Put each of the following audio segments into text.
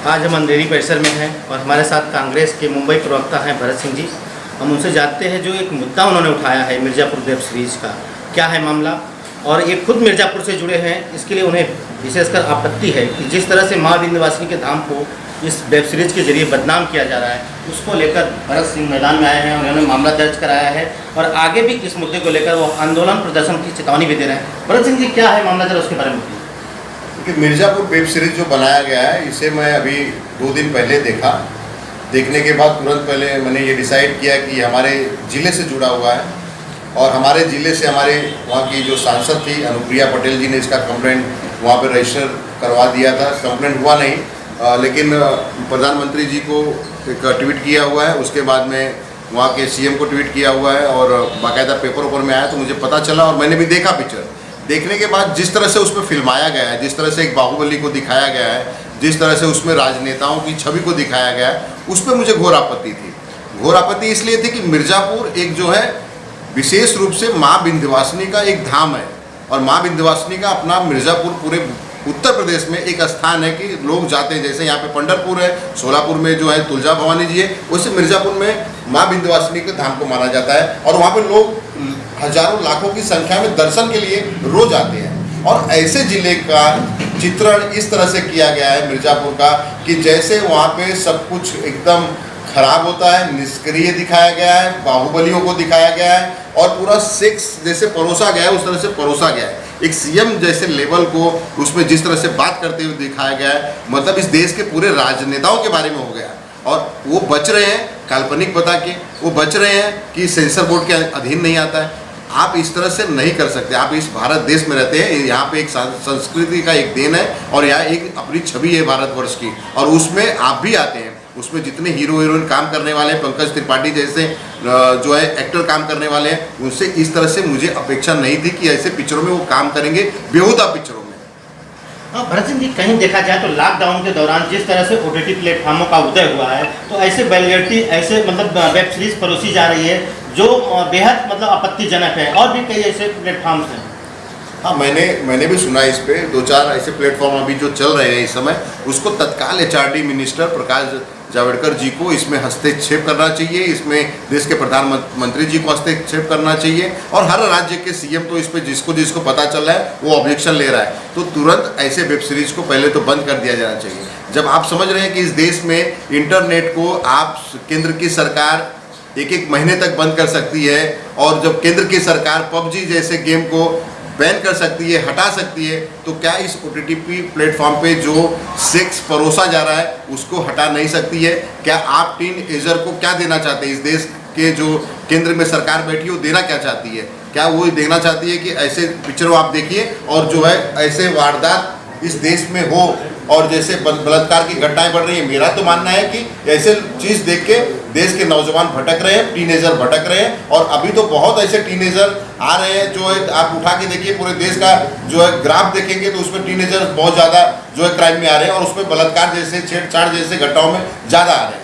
आज हम अंधेरी परिसर में हैं और हमारे साथ कांग्रेस के मुंबई प्रवक्ता हैं भरत सिंह जी। हम उनसे जानते हैं जो एक मुद्दा उन्होंने उठाया है मिर्ज़ापुर वेब सीरीज़ का, क्या है मामला, और ये खुद मिर्ज़ापुर से जुड़े हैं। इसके लिए उन्हें विशेषकर आपत्ति है कि जिस तरह से माँ विंध्यवासिनी के धाम को इस वेब सीरीज़ के जरिए बदनाम किया जा रहा है, उसको लेकर भरत सिंह मैदान में आए हैं। उन्होंने मामला दर्ज कराया है और आगे भी इस मुद्दे को लेकर वो आंदोलन प्रदर्शन की चेतावनी भी दे रहे हैं। भरत सिंह जी, क्या है मामला, जरा उसके बारे में बताइए। कि मिर्ज़ापुर वेब सीरीज़ जो बनाया गया है, इसे मैं अभी 2 दिन पहले देखा। देखने के बाद तुरंत पहले मैंने ये डिसाइड किया कि हमारे ज़िले से जुड़ा हुआ है और हमारे ज़िले से हमारे वहाँ की जो सांसद थी अनुप्रिया पटेल जी ने इसका कंप्लेंट वहाँ पर रजिस्टर करवा दिया था। कंप्लेंट हुआ नहीं, लेकिन प्रधानमंत्री जी को एक ट्वीट किया हुआ है। उसके बाद में वहाँ के सीएम को ट्वीट किया हुआ है और बाकायदा पेपर ऊपर में आया तो मुझे पता चला और मैंने भी देखा। पिक्चर देखने के बाद जिस तरह से उसमें फिल्माया गया है, जिस तरह से एक बाहुबली को दिखाया गया है, जिस तरह से उसमें राजनेताओं की छवि को दिखाया गया है, उस पर मुझे घोर आपत्ति थी। घोर आपत्ति इसलिए थी कि मिर्ज़ापुर एक जो है विशेष रूप से माँ विंध्यवासिनी का एक धाम है और माँ विंध्यवासिनी का अपना मिर्ज़ापुर पूरे उत्तर प्रदेश में एक स्थान है कि लोग जाते हैं। जैसे यहाँ पे पंढरपुर है, सोलापुर में जो है तुलजा भवानी जी है, वैसे मिर्ज़ापुर में माँ विंध्यवासिनी के धाम को माना जाता है और वहाँ पे लोग हजारों लाखों की संख्या में दर्शन के लिए रोज आते हैं। और ऐसे ज़िले का चित्रण इस तरह से किया गया है मिर्ज़ापुर का कि जैसे वहाँ पे सब कुछ एकदम खराब होता है, निष्क्रिय दिखाया गया है, बाहुबलियों को दिखाया गया है और पूरा सेक्स जैसे परोसा गया है उस तरह से परोसा गया है। एक सीएम जैसे लेवल को उसमें जिस तरह से बात करते हुए दिखाया गया है, मतलब इस देश के पूरे राजनेताओं के बारे में हो गया और वो बच रहे हैं काल्पनिक बता के, वो बच रहे हैं कि सेंसर बोर्ड के अधीन नहीं आता है। आप इस तरह से नहीं कर सकते। आप इस भारत देश में रहते हैं, यहाँ पे एक संस्कृति का एक देन है और यहाँ एक अपनी छवि है भारतवर्ष की और उसमें आप भी आते हैं। उसमें जितने हीरो हीरोइन काम करने वाले हैं, पंकज त्रिपाठी जैसे जो है एक्टर काम करने वाले हैं, उनसे इस तरह से मुझे अपेक्षा नहीं थी कि ऐसे पिक्चरों में वो काम करेंगे, बेहुदा पिक्चरों में। हाँ भरत सिंह जी, कहीं देखा जाए तो लॉकडाउन के दौरान जिस तरह से OTT प्लेटफॉर्मों का उदय हुआ है, तो ऐसे वैलिडिटी ऐसे मतलब वेब सीरीज परोसी जा रही है जो बेहद मतलब आपत्तिजनक है और भी कई ऐसे प्लेटफॉर्म्स हैं। हाँ, मैंने भी सुना इस पे 2-4 ऐसे प्लेटफॉर्म अभी जो चल रहे हैं इस समय, उसको तत्काल HRD मिनिस्टर प्रकाश जावड़ेकर जी को इसमें हस्तक्षेप करना चाहिए, इसमें देश के प्रधानमंत्री जी को हस्तक्षेप करना चाहिए और हर राज्य के सीएम तो इस पे जिसको पता चल रहा है वो ऑब्जेक्शन ले रहा है तो तुरंत ऐसे वेब सीरीज को पहले तो बंद कर दिया जाना चाहिए। जब आप समझ रहे हैं कि इस देश में इंटरनेट को आप केंद्र की सरकार 1-1 महीने तक बंद कर सकती है और जब केंद्र की सरकार PUBG जैसे गेम को बैन कर सकती है, हटा सकती है, तो क्या इस OTT प्लेटफॉर्म पे जो सेक्स परोसा जा रहा है उसको हटा नहीं सकती है? क्या आप टीनएजर को क्या देना चाहते हैं? इस देश के जो केंद्र में सरकार बैठी है वो देना क्या चाहती है? क्या वो देना चाहती है कि ऐसे पिक्चरों आप देखिए और जो है ऐसे वारदात इस देश में हो और जैसे बलात्कार की घटनाएं बढ़ रही है? मेरा तो मानना है कि ऐसे चीज़ देख के देश के नौजवान भटक रहे हैं, टीनेजर भटक रहे हैं और अभी तो बहुत ऐसे टीनेजर आ रहे हैं जो है, आप उठा के देखिए पूरे देश का जो है ग्राफ देखेंगे तो उसमें टीनेजर बहुत ज़्यादा जो है क्राइम में आ रहे हैं और उसमें बलात्कार जैसे छेड़छाड़ जैसे घटनाओं में ज़्यादा आ रहे हैं।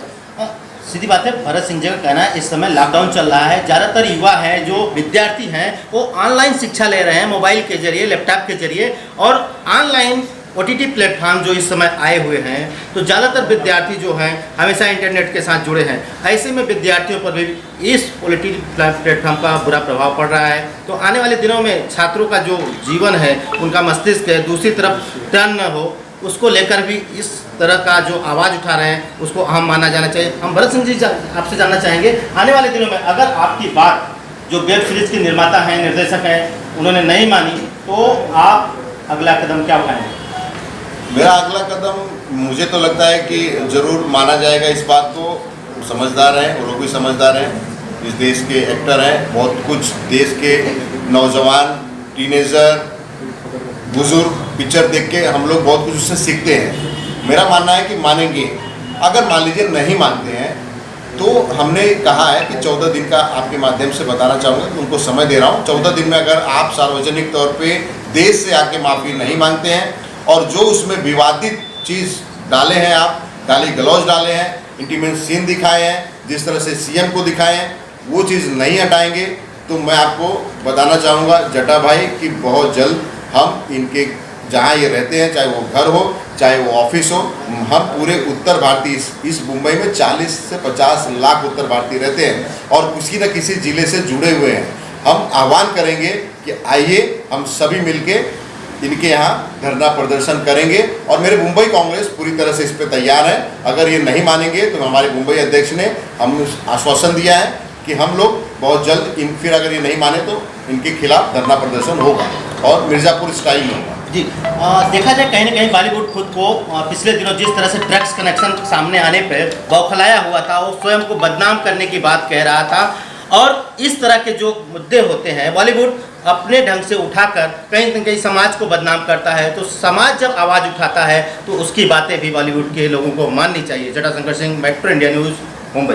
सीधी बात है, भरत सिंह जी का कहना है इस समय लॉकडाउन चल रहा है, ज़्यादातर युवा हैं जो विद्यार्थी हैं वो ऑनलाइन शिक्षा ले रहे हैं मोबाइल के जरिए, लैपटॉप के जरिए और ऑनलाइन OTT प्लेटफॉर्म जो इस समय आए हुए हैं, तो ज़्यादातर विद्यार्थी जो हैं हमेशा इंटरनेट के साथ जुड़े हैं। ऐसे में विद्यार्थियों पर भी इस OTT प्लेटफॉर्म का बुरा प्रभाव पड़ रहा है। तो आने वाले दिनों में छात्रों का जो जीवन है, उनका मस्तिष्क है दूसरी तरफ टर्न न हो, उसको लेकर भी इस तरह का जो आवाज़ उठा रहे हैं उसको अहम माना जाना चाहिए। हम भरत सिंह जी आपसे जानना चाहेंगे, आने वाले दिनों में अगर आपकी बात जो वेब सीरीज़ के निर्माता हैं, निर्देशक हैं, उन्होंने नहीं मानी तो आप अगला कदम क्या उठाएंगे? मेरा अगला कदम मुझे तो लगता है कि ज़रूर माना जाएगा इस बात को। समझदार हैं वो लोग भी, समझदार हैं, इस देश के एक्टर हैं, बहुत कुछ देश के नौजवान, टीनेजर, बुजुर्ग पिक्चर देख के हम लोग बहुत कुछ उससे सीखते हैं। मेरा मानना है कि मानेंगे। अगर मान लीजिए नहीं मानते हैं तो हमने कहा है कि 14 दिन का आपके माध्यम से बताना चाहूँगा कि उनको समय दे रहा हूँ। 14 दिन में अगर आप सार्वजनिक तौर पे देश से आके माफ़ी नहीं मांगते हैं और जो उसमें विवादित चीज़ डाले हैं, आप गाली गलौज डाले हैं, इंटीमेट सीन दिखाए हैं, जिस तरह से सीएम को दिखाए हैं, वो चीज़ नहीं हटाएंगे तो मैं आपको बताना चाहूँगा जटा भाई कि बहुत जल्द हम इनके जहाँ ये रहते हैं, चाहे वो घर हो चाहे वो ऑफिस हो, हम पूरे उत्तर भारतीय इस मुंबई में 40 से 50 लाख उत्तर भारतीय रहते हैं और किसी न किसी ज़िले से जुड़े हुए हैं। हम आह्वान करेंगे कि आइए हम सभी मिलके इनके यहाँ धरना प्रदर्शन करेंगे और मेरे मुंबई कांग्रेस पूरी तरह से इस पर तैयार है। अगर ये नहीं मानेंगे तो हमारे मुंबई अध्यक्ष ने हम आश्वासन दिया है कि हम लोग बहुत जल्द फिर अगर ये नहीं माने तो इनके खिलाफ धरना प्रदर्शन होगा और मिर्ज़ापुर स्टाइल में होगा। जी देखा जाए कहीं ना कहीं बॉलीवुड खुद को पिछले दिनों जिस तरह से ड्रग्स कनेक्शन सामने आने पर बौखलाया हुआ था, वो स्वयं को बदनाम करने की बात कह रहा था और इस तरह के जो मुद्दे होते हैं बॉलीवुड अपने ढंग से उठाकर कहीं न कहीं समाज को बदनाम करता है। तो समाज जब आवाज़ उठाता है तो उसकी बातें भी बॉलीवुड के लोगों को माननी चाहिए। Jatashankar Singh, metro India news, Mumbai.